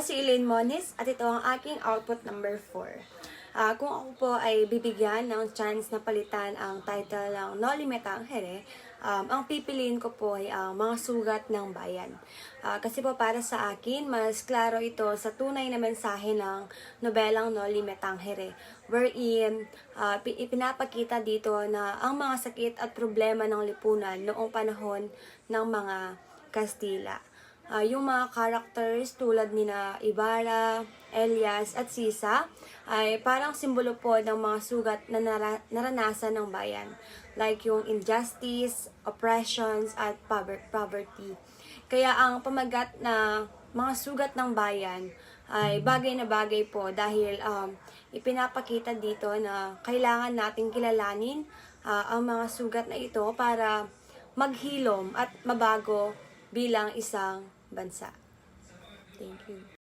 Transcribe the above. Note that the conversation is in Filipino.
si Elaine Moniz at ito ang aking output number 4. Kung ako po ay bibigyan ng chance na palitan ang title ng Noli Me Tangere, ang pipiliin ko po ay ang mga sugat ng bayan. Kasi po para sa akin, mas klaro ito sa tunay na mensahe ng nobelang Noli Me Tangere, wherein ipinapakita dito na ang mga sakit at problema ng lipunan noong panahon ng mga Kastila. Yung mga characters tulad nina Ibarra, Elias at Sisa ay parang simbolo po ng mga sugat na naranasan ng bayan, like yung injustice, oppressions at poverty. Kaya ang pamagat na mga sugat ng bayan ay bagay na bagay po dahil ipinapakita dito na kailangan nating kilalanin ang mga sugat na ito para maghilom at mabago bilang isang bansa. Thank you.